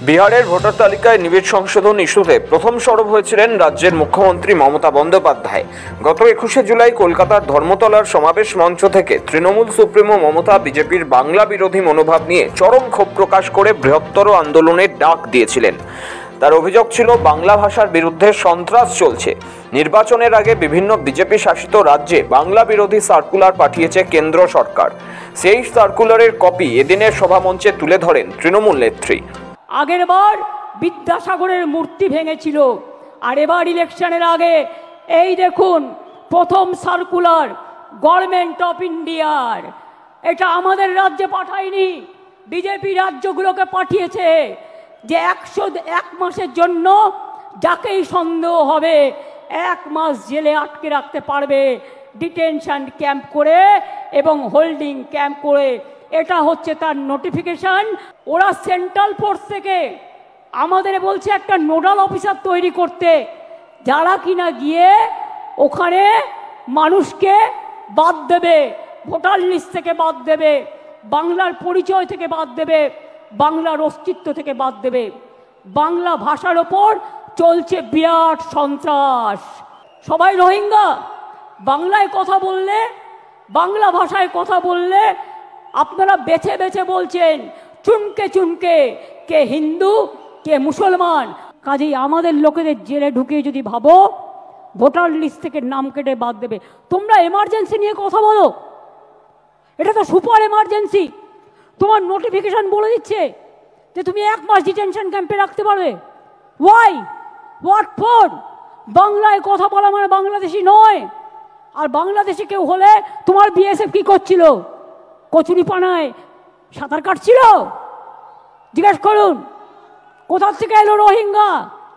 বিহারের ভোটার তালিকায় নিবিড় সংশোধন ইস্যুতে প্রথম সরব হয়েছিলেন রাজ্যের মুখ্যমন্ত্রী মমতা বন্দ্যোপাধ্যায়। গত 21শে জুলাই কলকাতার ধর্মতলার সমাবেশ মঞ্চ থেকে তৃণমূল সুপ্রিমো মমতা বিজেপির বাংলা বিরোধী মনোভাব নিয়ে চরম ক্ষোভ প্রকাশ করে বৃহত্তর আন্দোলনের ডাক দিয়েছিলেন। তার অভিযোগ ছিল বাংলা ভাষার বিরুদ্ধে সন্ত্রাস চলছে। নির্বাচনের আগে বিভিন্ন বিজেপি শাসিত রাজ্যে বাংলা বিরোধী সার্কুলার পাঠিয়েছে কেন্দ্র সরকার। সেই সার্কুলারের কপি এদিনের সভামঞ্চে তুলে ধরেন তৃণমূল নেত্রী। আগের বার বিদ্যাসাগরের মূর্তি ভেঙেছিল, আর এবার ইলেকশনের আগে এই দেখুন প্রথম সার্কুলার গভর্নমেন্ট অফ ইন্ডিয়ার। এটা আমাদের রাজ্যে পাঠায়নি, বিজেপি রাজ্যগুলোকে পাঠিয়েছে যে 101 মাসের জন্য যাকেই সন্দেহ হবে 1 মাস জেলে আটকে রাখতে পারবে, ডিটেনশন ক্যাম্প করে এবং হোল্ডিং ক্যাম্প করে। এটা হচ্ছে তার নোটিফিকেশন। ওরা সেন্ট্রাল ফোর্স থেকে আমাদের বলছে একটা নোডাল অফিসার তৈরি করতে, যারা কিনা গিয়ে ওখানে মানুষকে বাদ দেবে, ভোটার লিস্ট থেকে বাদ দেবে, বাংলার পরিচয় থেকে বাদ দেবে, বাংলার অস্তিত্ব থেকে বাদ দেবে। বাংলা ভাষার ওপর চলছে বিরাট সন্ত্রাস। সবাই রোহিঙ্গা। বাংলায় কথা বললে, বাংলা ভাষায় কথা বললে আপনারা বেছে বেছে বলছেন চুনকে চুনকে, কে হিন্দু কে মুসলমান। কাজেই আমাদের লোকেদের জেলে ঢুকিয়ে যদি ভাবো ভোটার লিস্ট থেকে নাম কেটে বাদ দেবে, তোমরা এমার্জেন্সি নিয়ে কথা বলো। এটা তো সুপার এমার্জেন্সি। তোমার নোটিফিকেশন বলে দিচ্ছে যে তুমি 1 মাস ডিটেনশন ক্যাম্পে রাখতে পারবে। ওয়াই? What for? বাংলায় কথা বলা মানে বাংলাদেশি নয়। আর বাংলাদেশে কেউ হলে তোমার বিএসএফ কি করছিল? কচুরিপানায় সাঁতার কাটছিল? জিজ্ঞাসা করুন কোথা থেকে এলো রোহিঙ্গা।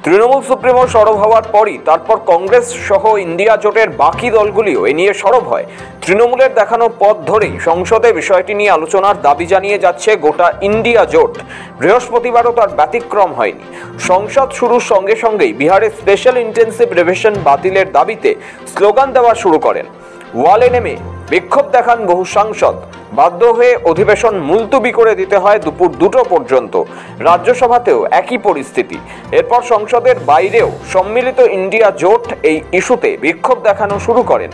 তৃণমূল সুপ্রিমো সরব হওয়ার পরই তারপর কংগ্রেস সহ ইন্ডিয়া জোটের বাকি দলগুলিও এ নিয়ে সরব হয়। তৃণমূলের দেখানো পথ ধরেই সংসদে বিষয়টি নিয়ে আলোচনার দাবি জানিয়ে যাচ্ছে গোটা ইন্ডিয়া জোট। বৃহস্পতিবারও তার ব্যতিক্রম হয়নি। সংসদ শুরুর সঙ্গে সঙ্গেই বিহারে স্পেশাল ইন্টেন্সিভ রিভিশন বাতিলের দাবিতে স্লোগান দেওয়া শুরু করেন। ওয়ালে নেমে বিক্ষোভ দেখান বহু সাংসদ। বাধ্য হয়ে অধিবেশন মুলতুবি করে দিতে হয় দুপুর 2টো পর্যন্ত। রাজ্যসভাতেও একই পরিস্থিতি। এরপর সংসদের বাইরেও সম্মিলিত ইন্ডিয়া জোট এই ইস্যুতে বিক্ষোভ দেখানো শুরু করেন।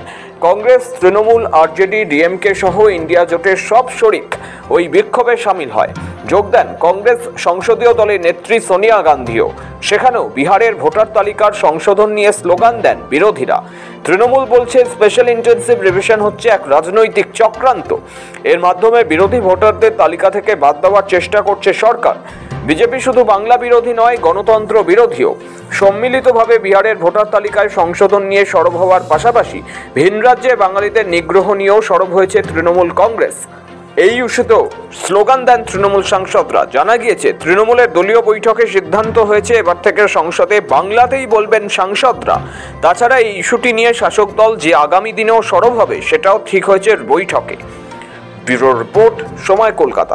কংগ্রেস, তৃণমূল, আরজেডি, ডিএমকে সহ ইন্ডিয়া জোটের সব শরিক ওই বিক্ষোভে সামিল হয়। যোগ দেন কংগ্রেস সংসদীয় দলের নেত্রী সোনিয়া গান্ধীও। সেখানেও বিহারের ভোটার তালিকার সংশোধন নিয়ে স্লোগান দেন বিরোধীরা। তৃণমূল বলছে স্পেশাল ইন্টেন্সিভ রিভিশন হচ্ছে এক রাজনৈতিক চক্রান্ত। এর মাধ্যমে বিরোধী ভোটারদের তালিকা থেকে বাদ দেওয়ার চেষ্টা করছে সরকার। বিজেপি শুধু বাংলা বিরোধী নয়, গণতন্ত্র বিরোধীও। সম্মিলিতভাবে বিহারের ভোটার তালিকায় সংশোধন নিয়ে সরব হওয়ার পাশাপাশি ভিন রাজ্যে বাঙালিদের নিগ্রহ নিয়েও সরব হয়েছে তৃণমূল কংগ্রেস। এই ইস্যুতেও স্লোগান দেন তৃণমূল সাংসদরা। জানা গিয়েছে তৃণমূলের দলীয় বৈঠকে সিদ্ধান্ত হয়েছে এবার থেকে সংসদে বাংলাতেই বলবেন সাংসদরা। তাছাড়া এই ইস্যুটি নিয়ে শাসক দল যে আগামী দিনেও সরব হবে সেটাও ঠিক হয়েছে বৈঠকে। ব্যুরো রিপোর্ট, সময়, কলকাতা।